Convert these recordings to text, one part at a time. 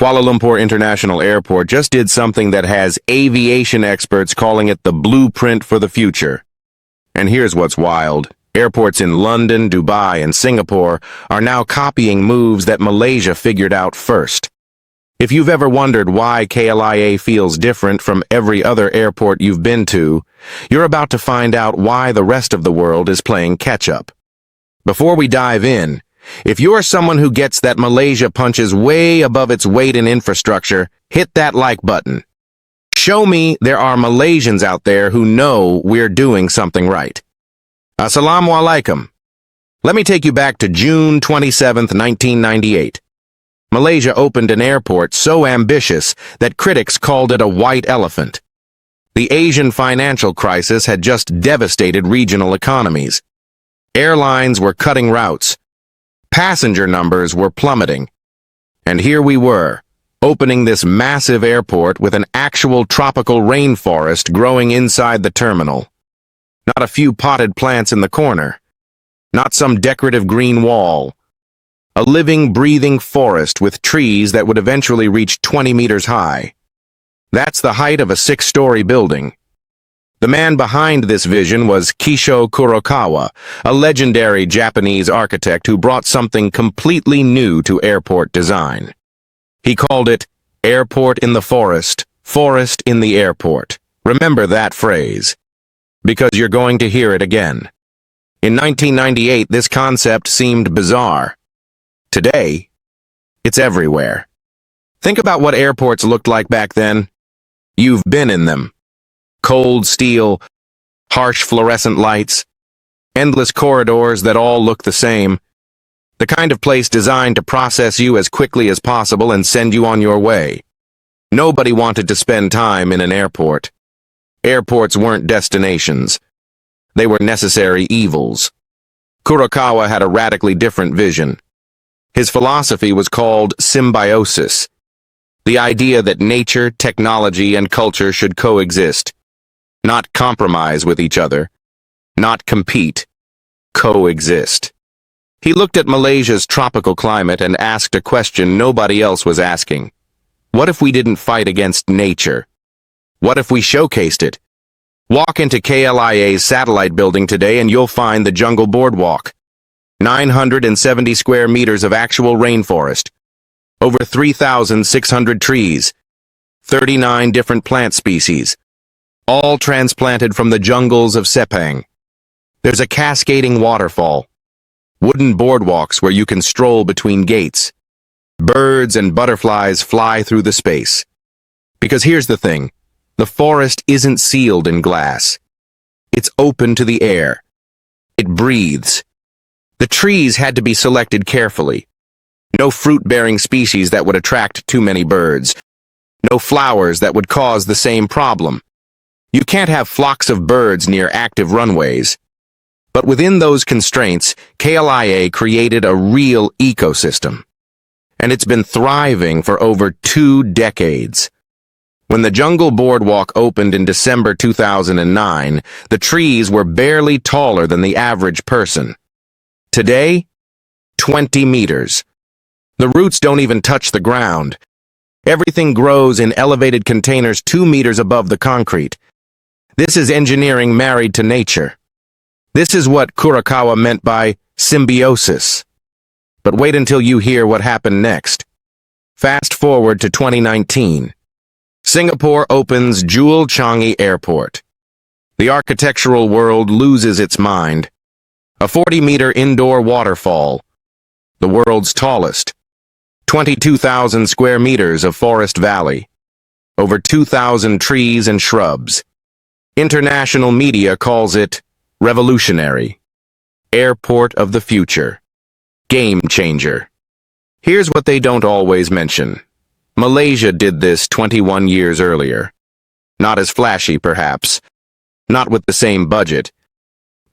Kuala Lumpur International Airport just did something that has aviation experts calling it the blueprint for the future. And here's what's wild. Airports in London, Dubai, and Singapore are now copying moves that Malaysia figured out first. If you've ever wondered why KLIA feels different from every other airport you've been to, you're about to find out why the rest of the world is playing catch-up. Before we dive in, if you're someone who gets that Malaysia punches way above its weight in infrastructure, hit that like button. Show me there are Malaysians out there who know we're doing something right. Assalamu alaikum. Let me take you back to June 27, 1998. Malaysia opened an airport so ambitious that critics called it a white elephant. The Asian financial crisis had just devastated regional economies. Airlines were cutting routes. Passenger numbers were plummeting. And here we were, opening this massive airport with an actual tropical rainforest growing inside the terminal. Not a few potted plants in the corner. Not some decorative green wall. A living, breathing forest with trees that would eventually reach 20 meters high. That's the height of a 6-story building. The man behind this vision was Kisho Kurokawa, a legendary Japanese architect who brought something completely new to airport design. He called it airport in the forest, forest in the airport. Remember that phrase, because you're going to hear it again. In 1998, this concept seemed bizarre. Today, it's everywhere. Think about what airports looked like back then. You've been in them. Cold steel, harsh fluorescent lights, endless corridors that all look the same. The kind of place designed to process you as quickly as possible and send you on your way. Nobody wanted to spend time in an airport. Airports weren't destinations. They were necessary evils. Kurokawa had a radically different vision. His philosophy was called symbiosis, the idea that nature, technology, and culture should coexist, not compromise with each other, not compete, coexist. He looked at Malaysia's tropical climate and asked a question nobody else was asking. What if we didn't fight against nature? What if we showcased it? Walk into KLIA's satellite building today and you'll find the jungle boardwalk. 970 square meters of actual rainforest, over 3,600 trees, 39 different plant species, all transplanted from the jungles of Sepang. There's a cascading waterfall, wooden boardwalks where you can stroll between gates. Birds and butterflies fly through the space. Because here's the thing, the forest isn't sealed in glass. It's open to the air. It breathes. The trees had to be selected carefully. No fruit-bearing species that would attract too many birds. No flowers that would cause the same problem. You can't have flocks of birds near active runways. But within those constraints, KLIA created a real ecosystem. And it's been thriving for over 2 decades. When the Jungle Boardwalk opened in December 2009, the trees were barely taller than the average person. Today, 20 meters. The roots don't even touch the ground. Everything grows in elevated containers 2 meters above the concrete. This is engineering married to nature. This is what Kurokawa meant by symbiosis. But wait until you hear what happened next. Fast forward to 2019. Singapore opens Jewel Changi Airport. The architectural world loses its mind. A 40-meter indoor waterfall, the world's tallest. 22,000 square meters of forest valley. Over 2,000 trees and shrubs. International media calls it revolutionary. Airport of the future. Game changer. Here's what they don't always mention. Malaysia did this 21 years earlier. Not as flashy, perhaps. Not with the same budget.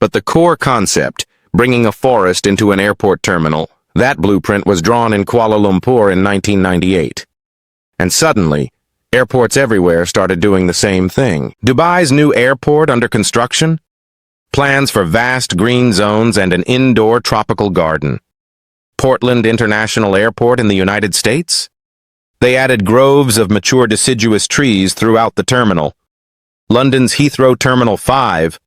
But the core concept, bringing a forest into an airport terminal, that blueprint was drawn in Kuala Lumpur in 1998. And suddenly, airports everywhere started doing the same thing. Dubai's new airport under construction? Plans for vast green zones and an indoor tropical garden. Portland International Airport in the United States? They added groves of mature deciduous trees throughout the terminal. London's Heathrow Terminal 5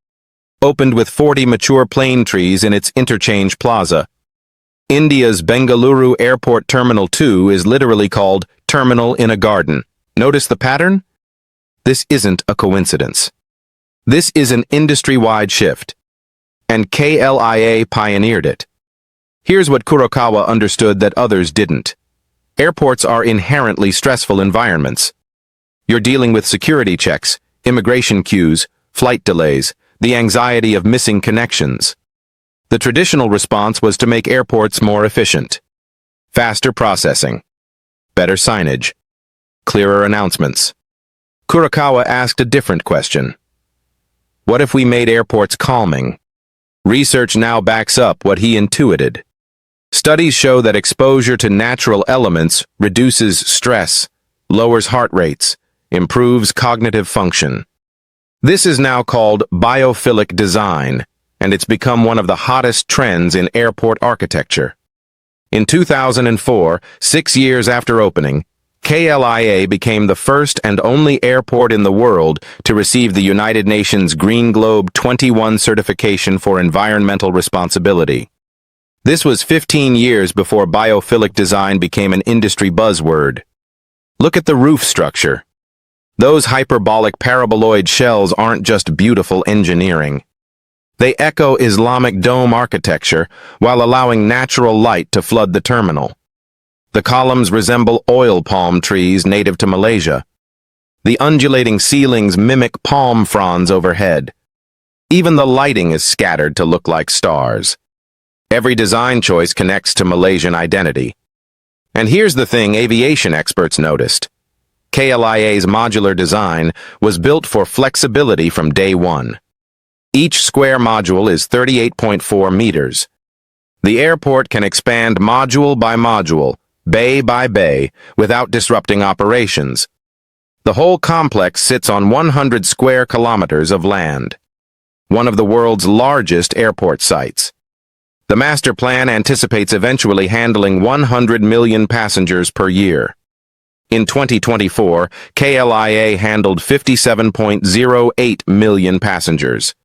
opened with 40 mature plane trees in its interchange plaza. India's Bengaluru Airport Terminal 2 is literally called Terminal in a Garden. Notice the pattern? This isn't a coincidence. This is an industry-wide shift, and KLIA pioneered it. Here's what Kurokawa understood that others didn't. Airports are inherently stressful environments. You're dealing with security checks, immigration queues, flight delays, the anxiety of missing connections. The traditional response was to make airports more efficient. Faster processing, better signage, clearer announcements. Kurokawa asked a different question. What if we made airports calming? Research now backs up what he intuited. Studies show that exposure to natural elements reduces stress, lowers heart rates, improves cognitive function. This is now called biophilic design, and it's become one of the hottest trends in airport architecture. In 2004, 6 years after opening, KLIA became the first and only airport in the world to receive the United Nations Green Globe 21 certification for environmental responsibility. This was 15 years before biophilic design became an industry buzzword. Look at the roof structure. Those hyperbolic paraboloid shells aren't just beautiful engineering. They echo Islamic dome architecture while allowing natural light to flood the terminal. The columns resemble oil palm trees native to Malaysia. The undulating ceilings mimic palm fronds overhead. Even the lighting is scattered to look like stars. Every design choice connects to Malaysian identity. And here's the thing aviation experts noticed. KLIA's modular design was built for flexibility from day one. Each square module is 38.4 meters. The airport can expand module by module, bay by bay, without disrupting operations. The whole complex sits on 100 square kilometers of land, one of the world's largest airport sites. The master plan anticipates eventually handling 100 million passengers per year. In 2024, KLIA handled 57.08 million passengers.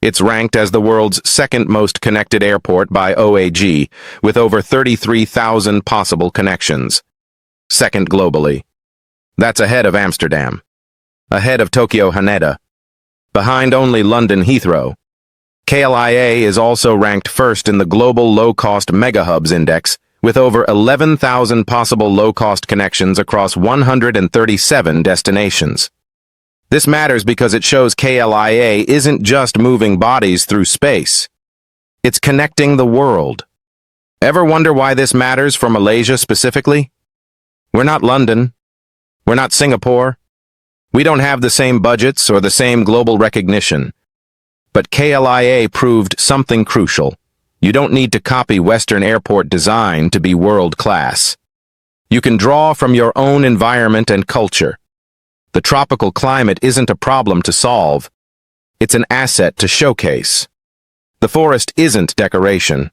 It's ranked as the world's second most connected airport by OAG, with over 33,000 possible connections. Second globally. That's ahead of Amsterdam. Ahead of Tokyo Haneda. Behind only London Heathrow. KLIA is also ranked first in the Global Low-Cost Megahubs Index, with over 11,000 possible low-cost connections across 137 destinations. This matters because it shows KLIA isn't just moving bodies through space. It's connecting the world. Ever wonder why this matters for Malaysia specifically? We're not London. We're not Singapore. We don't have the same budgets or the same global recognition. But KLIA proved something crucial. You don't need to copy Western airport design to be world-class. You can draw from your own environment and culture. The tropical climate isn't a problem to solve. It's an asset to showcase. The forest isn't decoration.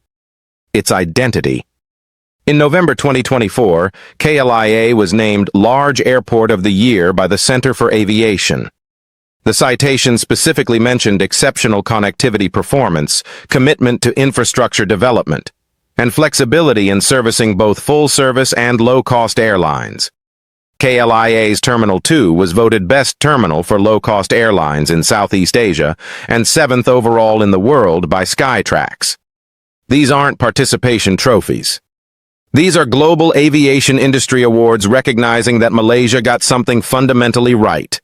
It's identity. In November 2024, KLIA was named Large Airport of the Year by the Center for Aviation. The citation specifically mentioned exceptional connectivity performance, commitment to infrastructure development, and flexibility in servicing both full-service and low-cost airlines. KLIA's Terminal 2 was voted Best Terminal for Low-Cost Airlines in Southeast Asia and 7th overall in the world by Skytrax. These aren't participation trophies. These are global aviation industry awards recognizing that Malaysia got something fundamentally right.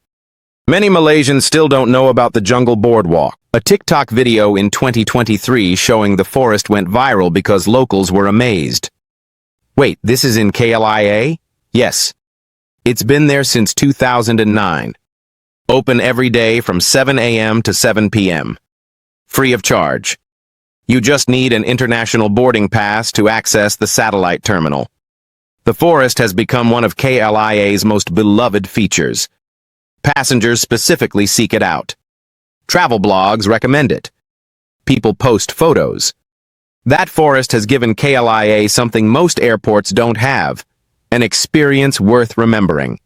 Many Malaysians still don't know about the Jungle Boardwalk. A TikTok video in 2023 showing the forest went viral because locals were amazed. Wait, this is in KLIA? Yes. It's been there since 2009. Open every day from 7 a.m. to 7 p.m. Free of charge. You just need an international boarding pass to access the satellite terminal. The forest has become one of KLIA's most beloved features. Passengers specifically seek it out. Travel blogs recommend it. People post photos. That forest has given KLIA something most airports don't have: An experience worth remembering.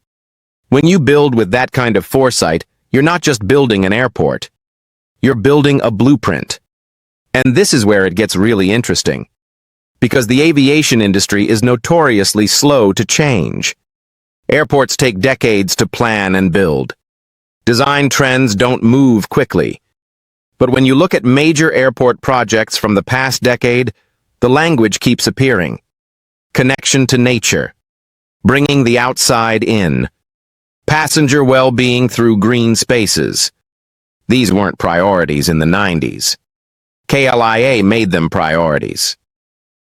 When you build with that kind of foresight, you're not just building an airport. You're building a blueprint. And this is where it gets really interesting. Because the aviation industry is notoriously slow to change. Airports take decades to plan and build. Design trends don't move quickly. But when you look at major airport projects from the past decade, the language keeps appearing. Connection to nature. Bringing the outside in. Passenger well-being through green spaces. These weren't priorities in the 90s. KLIA made them priorities.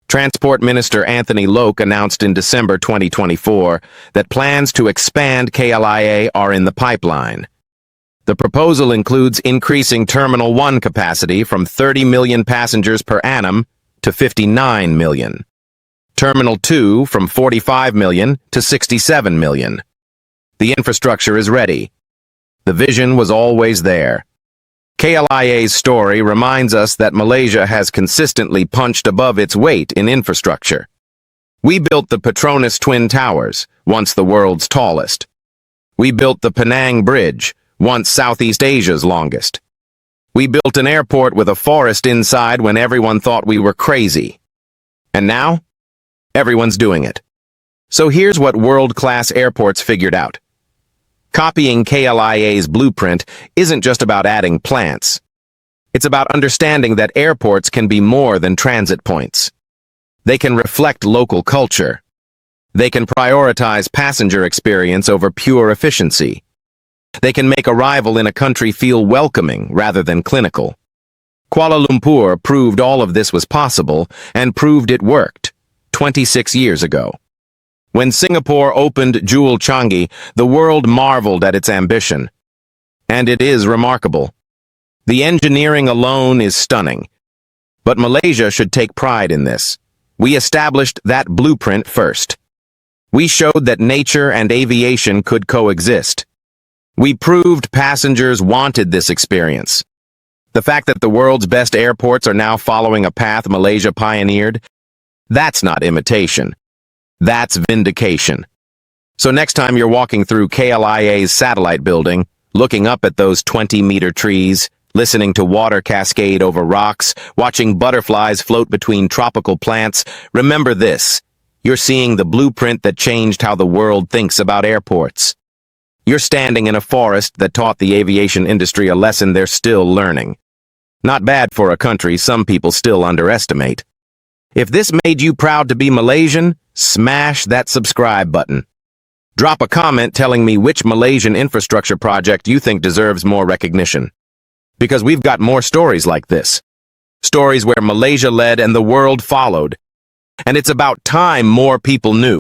Transport Minister Anthony Loke announced in December 2024 that plans to expand KLIA are in the pipeline. The proposal includes increasing Terminal 1 capacity from 30 million passengers per annum to 59 million. Terminal 2 from 45 million to 67 million. The infrastructure is ready. The vision was always there. KLIA's story reminds us that Malaysia has consistently punched above its weight in infrastructure. We built the Petronas Twin Towers, once the world's tallest. We built the Penang Bridge, once Southeast Asia's longest. We built an airport with a forest inside when everyone thought we were crazy. And now, everyone's doing it. So here's what world-class airports figured out. Copying KLIA's blueprint isn't just about adding plants. It's about understanding that airports can be more than transit points. They can reflect local culture. They can prioritize passenger experience over pure efficiency. They can make arrival in a country feel welcoming rather than clinical. Kuala Lumpur proved all of this was possible and proved it worked 26 years ago. When Singapore opened Jewel Changi, the world marveled at its ambition. And it is remarkable. The engineering alone is stunning. But Malaysia should take pride in this. We established that blueprint first. We showed that nature and aviation could coexist. We proved passengers wanted this experience. The fact that the world's best airports are now following a path Malaysia pioneered, that's not imitation. That's vindication. So next time you're walking through KLIA's satellite building, looking up at those 20-meter trees, listening to water cascade over rocks, watching butterflies float between tropical plants, remember this. You're seeing the blueprint that changed how the world thinks about airports. You're standing in a forest that taught the aviation industry a lesson they're still learning. Not bad for a country some people still underestimate. If this made you proud to be Malaysian, smash that subscribe button. Drop a comment telling me which Malaysian infrastructure project you think deserves more recognition. Because we've got more stories like this. Stories where Malaysia led and the world followed. And it's about time more people knew.